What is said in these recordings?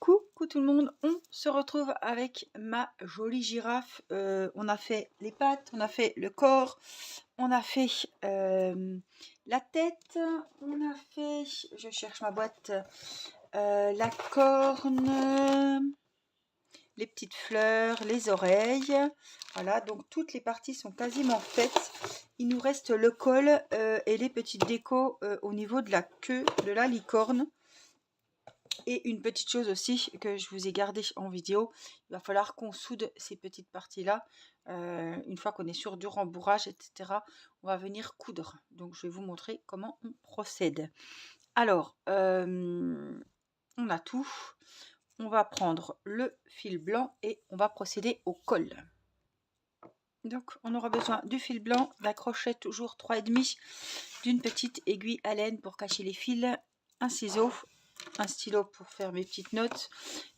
Coucou tout le monde, on se retrouve avec ma jolie girafe. On a fait les pattes, on a fait le corps, on a fait la tête, on a fait, je cherche ma boîte, la corne, les petites fleurs, les oreilles. Voilà, donc toutes les parties sont quasiment faites. Il nous reste le col et les petites décos au niveau de la queue de la licorne. Et une petite chose aussi que je vous ai gardé en vidéo, il va falloir qu'on soude ces petites parties-là. Une fois qu'on est sûr du rembourrage, etc., on va venir coudre. Donc, je vais vous montrer comment on procède. Alors, on a tout. On va prendre le fil blanc et on va procéder au col. Donc, on aura besoin du fil blanc, d'un crochet toujours 3,5, d'une petite aiguille à laine pour cacher les fils, un ciseau, un stylo pour faire mes petites notes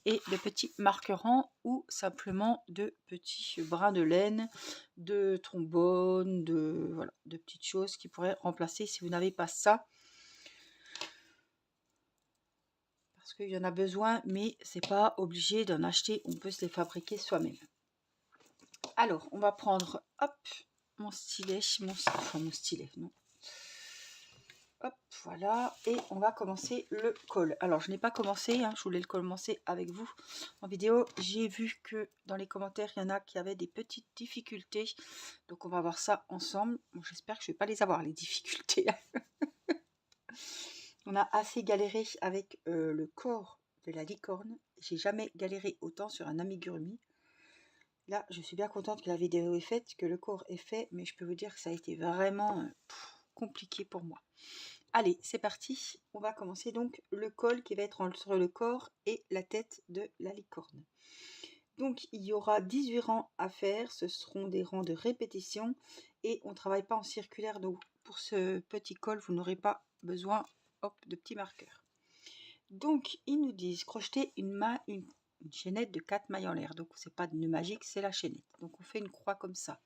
et de petits marquerants ou simplement de petits brins de laine, de trombone, voilà, de petites choses qui pourraient remplacer si vous n'avez pas ça. Parce qu'il y en a besoin, mais c'est pas obligé d'en acheter, on peut se les fabriquer soi-même. Alors, on va prendre, hop, mon stylet, mon stylet, non. Hop, voilà, et on va commencer le col. Alors, je n'ai pas commencé, je voulais le commencer avec vous en vidéo. J'ai vu que dans les commentaires, il y en a qui avaient des petites difficultés. Donc, on va voir ça ensemble. Bon, j'espère que je ne vais pas les avoir, les difficultés. On a assez galéré avec le corps de la licorne. J'ai jamais galéré autant sur un amigurumi. Là, je suis bien contente que la vidéo est faite, que le corps est fait, mais je peux vous dire que ça a été vraiment compliqué pour moi. Allez, c'est parti. On va commencer donc le col qui va être entre le corps et la tête de la licorne. Donc, il y aura 18 rangs à faire. Ce seront des rangs de répétition et on ne travaille pas en circulaire. Donc, pour ce petit col, vous n'aurez pas besoin de petits marqueurs. Donc, ils nous disent crocheter une chaînette de 4 mailles en l'air. Donc, c'est pas de nœud magique, c'est la chaînette. Donc, on fait une croix comme ça.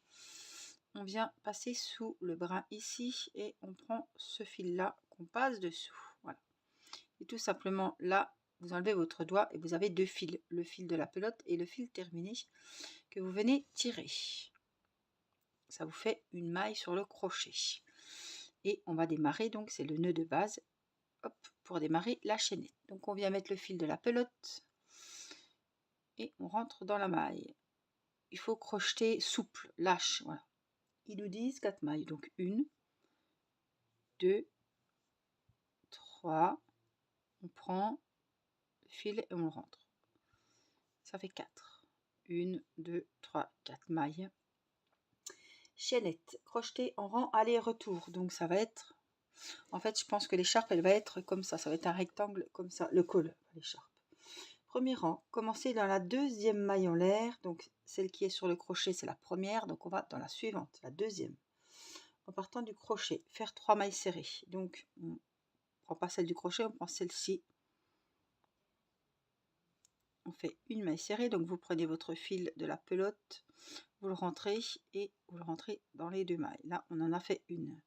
On vient passer sous le brin ici et on prend ce fil là qu'on passe dessous. Voilà. Et tout simplement là, vous enlevez votre doigt et vous avez deux fils, le fil de la pelote et le fil terminé que vous venez tirer. Ça vous fait une maille sur le crochet. Et on va démarrer, donc c'est le nœud de base, hop, pour démarrer la chaînette. Donc on vient mettre le fil de la pelote et on rentre dans la maille. Il faut crocheter souple, lâche, voilà. Ils nous disent 4 mailles, donc 1, 2, 3, on prend le fil et on le rentre. Ça fait 4. 1, 2, 3, 4 mailles. Chaînette, crochetée en rang aller-retour. Donc ça va être, en fait je pense que l'écharpe elle va être comme ça. Ça va être un rectangle comme ça, le col, l'écharpe. Premier rang, commencez dans la deuxième maille en l'air. Donc celle qui est sur le crochet c'est la première. Donc on va dans la suivante, la deuxième. En partant du crochet, faire 3 mailles serrées. Donc on ne prend pas celle du crochet, on prend celle-ci. On fait une maille serrée, donc vous prenez votre fil de la pelote, vous le rentrez et vous le rentrez dans les 2 mailles. Là, on en a fait une.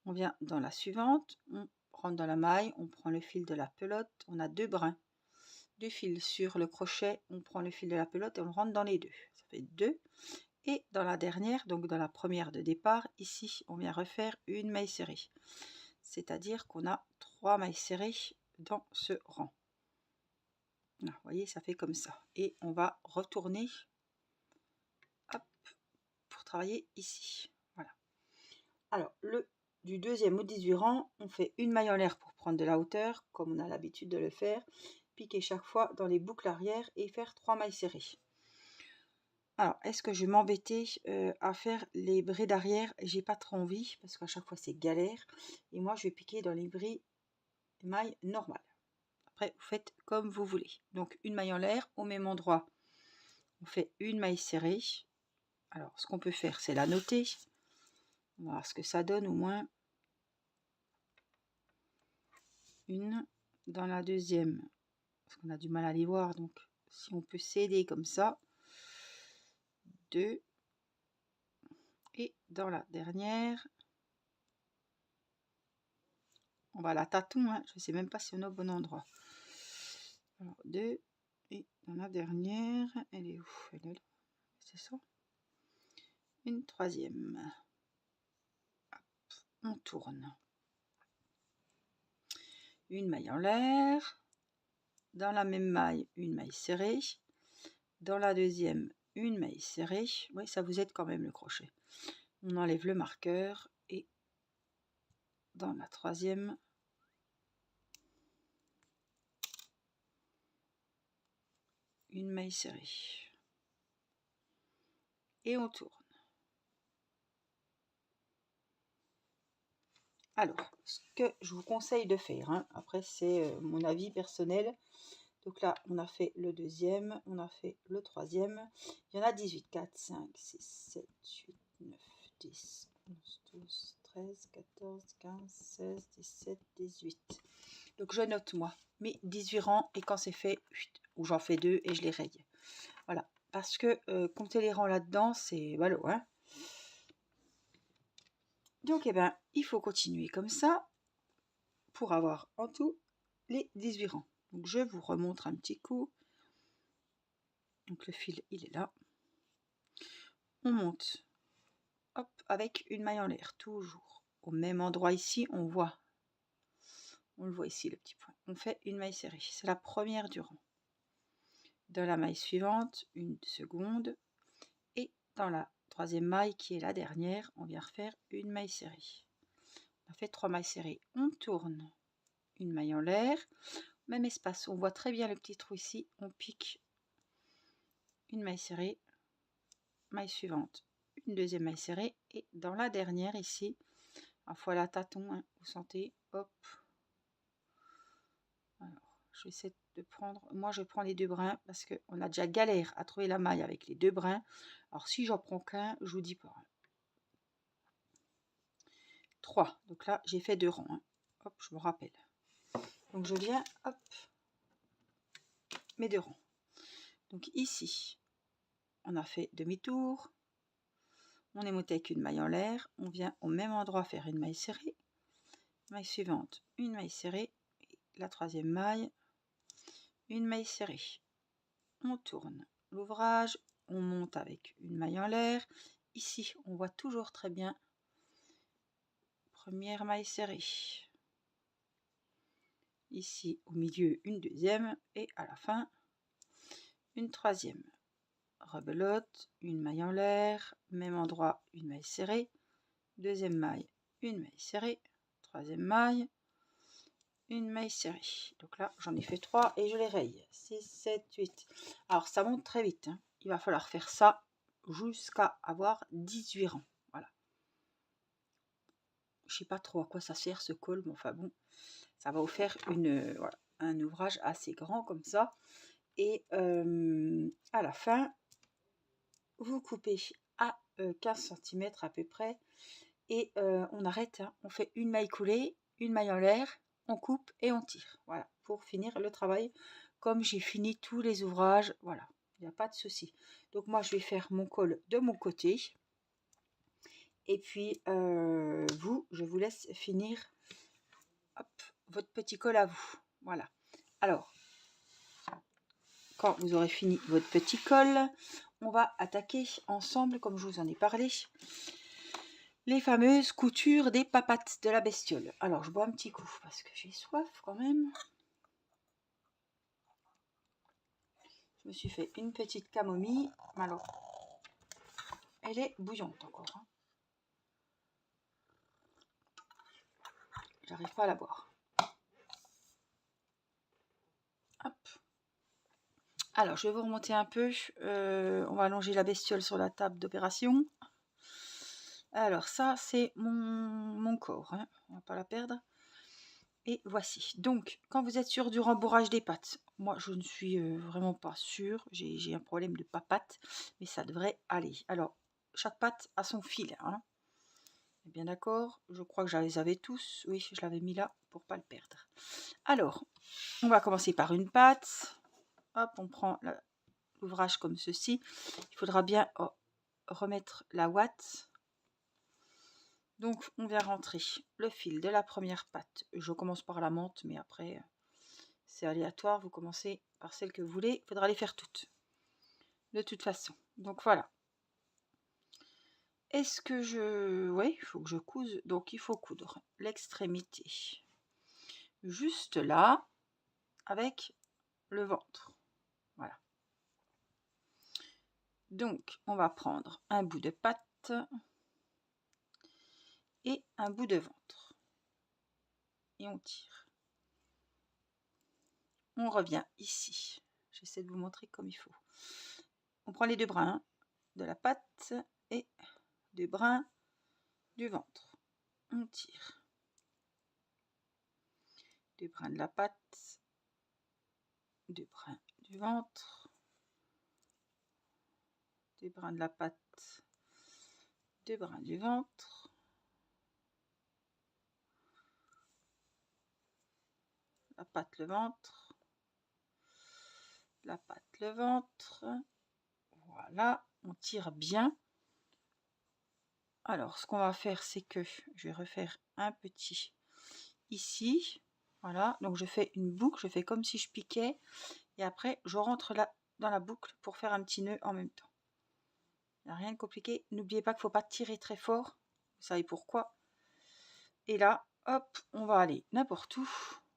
On vient dans la suivante, on rentre dans la maille, on prend le fil de la pelote, on a 2 brins. 2 fils sur le crochet, on prend le fil de la pelote et on le rentre dans les 2. Ça fait 2. Et dans la dernière, donc dans la première de départ, ici, on vient refaire une maille serrée. C'est-à-dire qu'on a 3 mailles serrées dans ce rang. Là, vous voyez, ça fait comme ça. Et on va retourner hop, pour travailler ici. Voilà. Alors, du deuxième au 18 rang, on fait une maille en l'air pour prendre de la hauteur, comme on a l'habitude de le faire. Piquer chaque fois dans les boucles arrière et faire 3 mailles serrées. Alors, est-ce que je vais m'embêter à faire les bris d'arrière? J'ai pas trop envie, parce qu'à chaque fois c'est galère. Et moi, je vais piquer dans les mailles normales. Après, vous faites comme vous voulez. Donc, une maille en l'air, au même endroit, on fait une maille serrée. Alors, ce qu'on peut faire, c'est la noter. On va voir ce que ça donne au moins. Une dans la deuxième, parce qu'on a du mal à les voir. Donc, si on peut s'aider comme ça. 2. Et dans la dernière, on va à la tâton. Je ne sais même pas si on est au bon endroit. Alors, 2, Et dans la dernière, elle est où? Elle est là, c'est ça. Une troisième. Hop, on tourne. Une maille en l'air. Dans la même maille, une maille serrée. Dans la deuxième, une maille serrée. Oui, ça vous aide quand même le crochet. On enlève le marqueur et dans la troisième, une maille serrée. Et on tourne. Alors, ce que je vous conseille de faire, hein, après c'est mon avis personnel. Donc là, on a fait le deuxième, on a fait le troisième. Il y en a 18. 4, 5, 6, 7, 8, 9, 10, 11, 12, 13, 14, 15, 16, 17, 18. Donc je note moi mes 18 rangs et quand c'est fait, ou j'en fais 2 et je les raye. Voilà, parce que compter les rangs là-dedans, c'est ballot, hein. Donc, eh ben, il faut continuer comme ça pour avoir en tout les 18 rangs. Donc, je vous remontre un petit coup. Donc, le fil, il est là. On monte, hop, avec une maille en l'air, toujours. Au même endroit ici, on le voit ici, le petit point. On fait une maille serrée. C'est la première du rang. Dans la maille suivante, une seconde. Et dans la troisième maille, qui est la dernière, on vient refaire une maille serrée. On a fait 3 mailles serrées. On tourne. Une maille en l'air, même espace, on voit très bien le petit trou ici, on pique une maille serrée, maille suivante, une deuxième maille serrée, et dans la dernière ici, à fois la tâton, hein, vous sentez, hop, alors je vais essayer de prendre, moi je prends les 2 brins, parce qu'on a déjà galère à trouver la maille avec les 2 brins, alors si j'en prends qu'un, je vous dis pas. 3, donc là j'ai fait 2 rangs, hein. Hop, je me rappelle. Donc je viens, hop, mes 2 rangs. Donc ici, on a fait demi-tour, on est monté avec une maille en l'air, on vient au même endroit faire une maille serrée, maille suivante, une maille serrée, et la troisième maille, une maille serrée. On tourne l'ouvrage, on monte avec une maille en l'air. Ici, on voit toujours très bien. Première maille serrée. Ici, au milieu, une deuxième, et à la fin, une troisième. Rebelote, une maille en l'air, même endroit, une maille serrée, deuxième maille, une maille serrée, troisième maille, une maille serrée. Donc là, j'en ai fait 3 et je les raye. 6, 7, 8. Alors, ça monte très vite, hein. Il va falloir faire ça jusqu'à avoir 18 rangs. Voilà. Je sais pas trop à quoi ça sert ce col, mais enfin bon, ça va vous faire voilà, un ouvrage assez grand comme ça. Et à la fin, vous coupez à 15 cm à peu près. Et on arrête, hein. On fait une maille coulée, une maille en l'air, on coupe et on tire. Voilà, pour finir le travail. Comme j'ai fini tous les ouvrages, voilà, il n'y a pas de souci. Donc moi, je vais faire mon col de mon côté. Et puis, je vous laisse finir, hop, votre petit col à vous. Voilà. Alors, quand vous aurez fini votre petit col, on va attaquer ensemble, comme je vous en ai parlé, les fameuses coutures des papates de la bestiole. Alors, je bois un petit coup parce que j'ai soif quand même. Je me suis fait une petite camomille. Alors, elle est bouillante encore, hein. J'arrive pas à la boire. Hop. Alors, je vais vous remonter un peu. On va allonger la bestiole sur la table d'opération. Alors, ça, c'est mon corps, hein. On va pas la perdre. Et voici. Donc, quand vous êtes sûr du rembourrage des pattes, moi, je ne suis vraiment pas sûre. J'ai un problème de papate, mais ça devrait aller. Alors, chaque patte a son fil, hein. Bien d'accord, je crois que je les avais tous. Oui, je l'avais mis là pour pas le perdre. Alors, on va commencer par une patte. Hop, on prend l'ouvrage comme ceci. Il faudra bien remettre la ouate. Donc, on vient rentrer le fil de la première patte. Je commence par la menthe, mais après, c'est aléatoire, vous commencez par celle que vous voulez, il faudra les faire toutes de toute façon. Donc voilà. Est-ce que oui, il faut que je couse, donc il faut coudre l'extrémité juste là avec le ventre. Voilà. Donc on va prendre un bout de patte et un bout de ventre et on tire. On revient ici. J'essaie de vous montrer comme il faut. On prend les deux brins de la patte et deux brins du ventre. On tire. Deux brins de la patte, deux brins du ventre, deux brins de la patte, deux brins du ventre, la patte, le ventre, la patte, le ventre. Voilà, on tire bien. Alors, ce qu'on va faire, c'est que je vais refaire un petit ici. Voilà, donc je fais une boucle, je fais comme si je piquais. Et après, je rentre là dans la boucle pour faire un petit nœud en même temps. Il n'y a rien de compliqué. N'oubliez pas qu'il ne faut pas tirer très fort. Vous savez pourquoi. Et là, hop, on va aller n'importe où,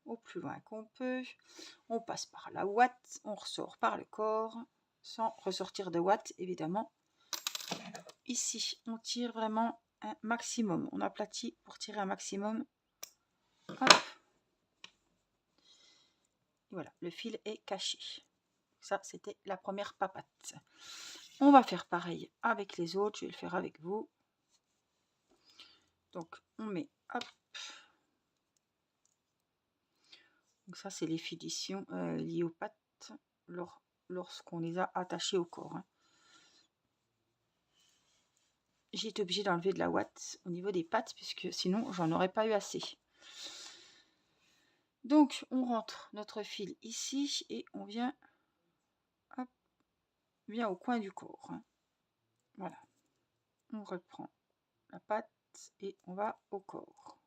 au plus loin qu'on peut. On passe par la ouate, on ressort par le corps, sans ressortir de ouate, évidemment. Ici, on tire vraiment un maximum. On aplatit pour tirer un maximum. Hop. Voilà, le fil est caché. Ça, c'était la première papate. On va faire pareil avec les autres. Je vais le faire avec vous. Donc, on met, hop. Donc ça, c'est les filitions liées aux pattes lorsqu'on les a attachées au corps. Hein. J'ai été obligée d'enlever de la ouate au niveau des pattes, puisque sinon, j'en aurais pas eu assez. Donc, on rentre notre fil ici et on vient, hop, vient au coin du corps. Hein. Voilà. On reprend la patte et on va au corps.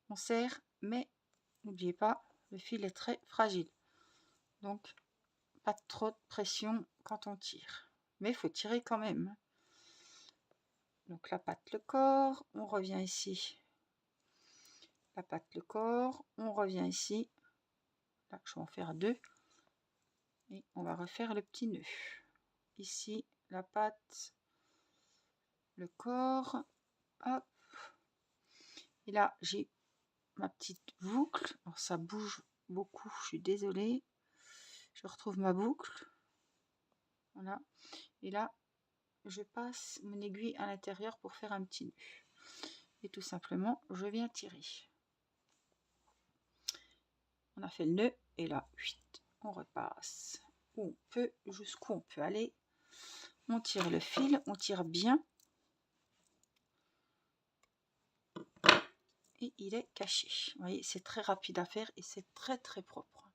On serre, mais n'oubliez pas, le fil est très fragile. Donc, pas trop de pression quand on tire. Mais il faut tirer quand même. Donc, la patte, le corps. On revient ici. La patte, le corps. On revient ici. Là, je vais en faire deux. Et on va refaire le petit nœud. Ici, la patte, le corps. Hop. Et là, j'ai ma petite boucle. Alors, ça bouge beaucoup. Je suis désolée. Je retrouve ma boucle. Voilà. Et là, je passe mon aiguille à l'intérieur pour faire un petit nœud. Et tout simplement, je viens tirer. On a fait le nœud. Et là, on repasse où on peut, jusqu'où on peut aller. On tire le fil, on tire bien. Et il est caché. Vous voyez, c'est très rapide à faire et c'est très très propre.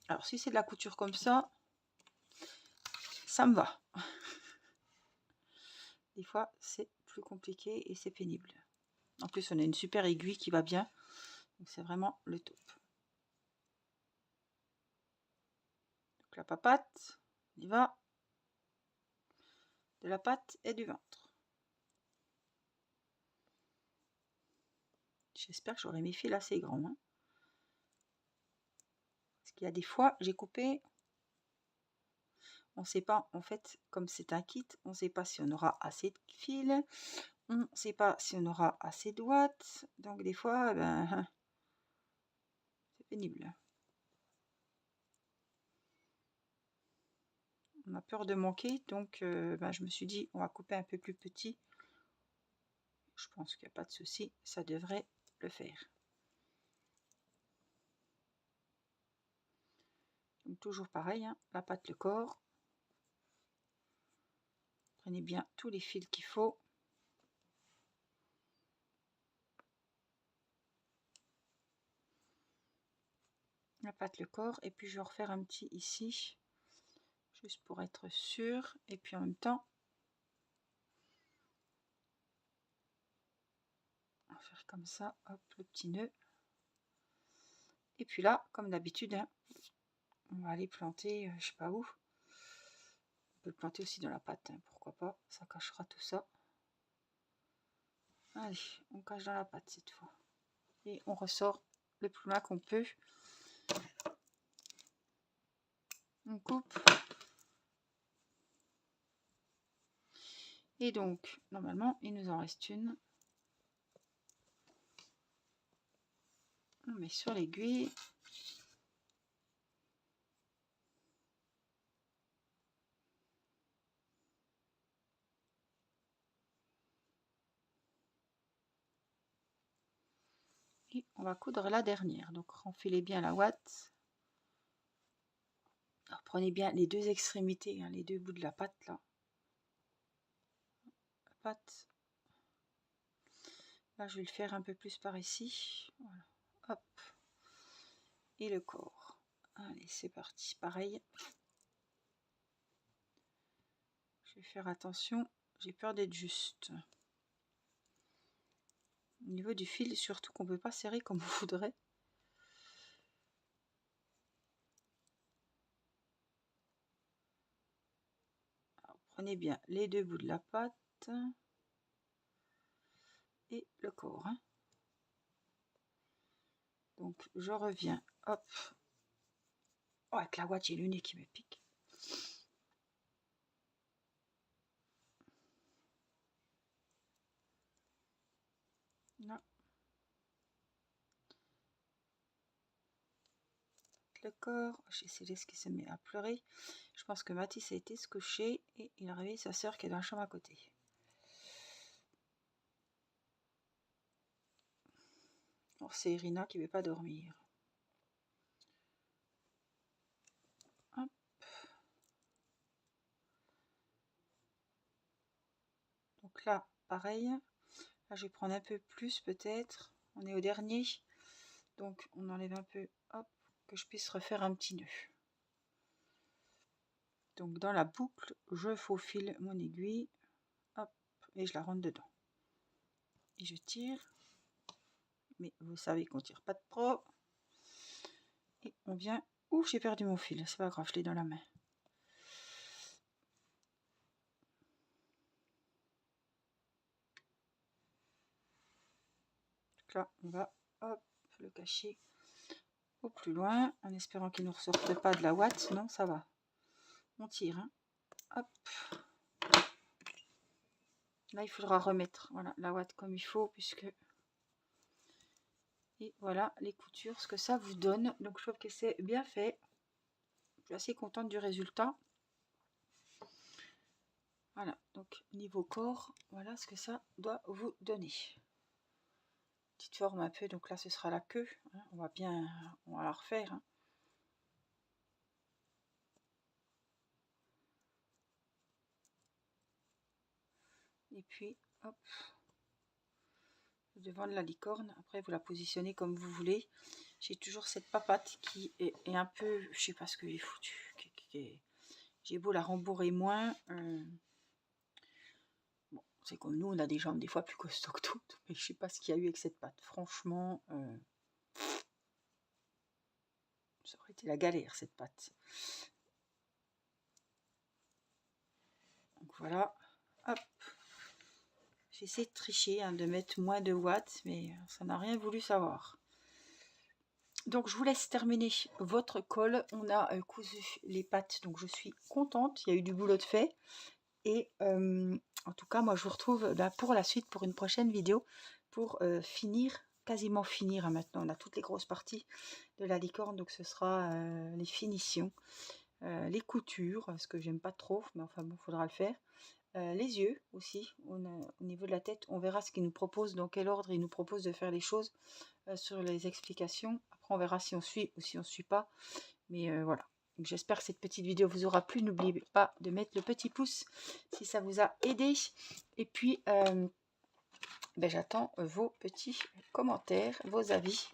Alors, si c'est de la couture comme ça me va. Des fois, c'est plus compliqué et c'est pénible. En plus, on a une super aiguille qui va bien. Donc, c'est vraiment le top. Donc, la papate, on y va. De la patte et du ventre. J'espère que j'aurai mes fils assez grands. Hein. Parce qu'il y a des fois, j'ai coupé. On ne sait pas, en fait, comme c'est un kit, on ne sait pas si on aura assez de fils. On ne sait pas si on aura assez de watts. Donc, des fois, ben, c'est pénible. On a peur de manquer. Donc, ben, je me suis dit, on va couper un peu plus petit. Je pense qu'il n'y a pas de souci. Ça devrait le faire. Donc, toujours pareil, hein, la patte, le corps. Prenez bien tous les fils qu'il faut. La patte, le corps. Et puis, je vais refaire un petit ici. Juste pour être sûr. Et puis, en même temps, va faire comme ça, hop, le petit nœud. Et puis là, comme d'habitude, hein, on va aller planter, je sais pas où. On peut le planter aussi dans la pâte, hein, pourquoi pas, ça cachera tout ça. Allez, on cache dans la pâte cette fois. Et on ressort le plus loin qu'on peut. On coupe. Et donc, normalement, il nous en reste une. On met sur l'aiguille. Et on va coudre la dernière. Donc, renfilez bien la ouate. Alors, prenez bien les deux extrémités, hein, les deux bouts de la pâte là. La pâte. Là, je vais le faire un peu plus par ici. Voilà. Hop. Et le corps. Allez, c'est parti. Pareil. Je vais faire attention. J'ai peur d'être juste. Au niveau du fil, surtout qu'on ne peut pas serrer comme on voudrait. Alors, prenez bien les deux bouts de la pâte. Et le corps. Hein. Donc, je reviens. Hop. Oh, avec la ouate, j'ai le nez qui me pique. Là. Le corps. J'ai Céleste qui se met à pleurer. Je pense que Mathis a été se coucher et il a réveillé sa soeur qui est dans la chambre à côté. Alors, c'est Irina qui ne veut pas dormir. Hop. Donc là, pareil. Là, je vais prendre un peu plus peut-être. On est au dernier. Donc, on enlève un peu, hop, que je puisse refaire un petit nœud. Donc, dans la boucle, je faufile mon aiguille. Hop, et je la rentre dedans. Et je tire. Mais vous savez qu'on tire pas de trop. Et on vient... Ouh, j'ai perdu mon fil. C'est pas grave, je l'ai dans la main. Donc là, on va, hop, le cacher au plus loin, en espérant qu'il ne nous ressorte pas de la ouate. Non, ça va. On tire, hein. Hop. Là, il faudra remettre, voilà, la ouate comme il faut, puisque... Et voilà les coutures, ce que ça vous donne. Donc, je trouve que c'est bien fait. Je suis assez contente du résultat. Voilà, donc niveau corps, voilà ce que ça doit vous donner. Petite forme un peu, donc là, ce sera la queue. Hein. On va la refaire. Hein. Et puis, hop, le devant de la licorne. Après, vous la positionnez comme vous voulez. J'ai toujours cette papate qui est un peu, je sais pas ce qu'il est foutu. J'ai beau la rembourrer moins. Bon, c'est comme nous, on a des jambes des fois plus costauds que toutes. Mais je sais pas ce qu'il y a eu avec cette patte. Franchement, ça aurait été la galère cette patte. Donc voilà, hop. J'essaie de tricher, hein, de mettre moins de watts, mais ça n'a rien voulu savoir. Donc je vous laisse terminer votre col. On a cousu les pattes, donc je suis contente. Il y a eu du boulot de fait. Et en tout cas, moi je vous retrouve pour la suite, pour une prochaine vidéo, pour quasiment finir. Hein, maintenant, on a toutes les grosses parties de la licorne, donc ce sera les finitions, les coutures, ce que j'aime pas trop, mais enfin bon, faudra le faire. Les yeux aussi, au niveau de la tête, on verra ce qu'il nous propose, dans quel ordre il nous propose de faire les choses sur les explications. Après, on verra si on suit ou si on ne suit pas. Mais voilà. J'espère que cette petite vidéo vous aura plu. N'oubliez pas de mettre le petit pouce si ça vous a aidé. Et puis, j'attends vos petits commentaires, vos avis.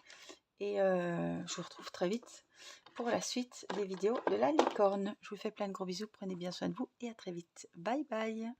Et je vous retrouve très vite pour la suite des vidéos de la licorne. Je vous fais plein de gros bisous. Prenez bien soin de vous et à très vite. Bye bye.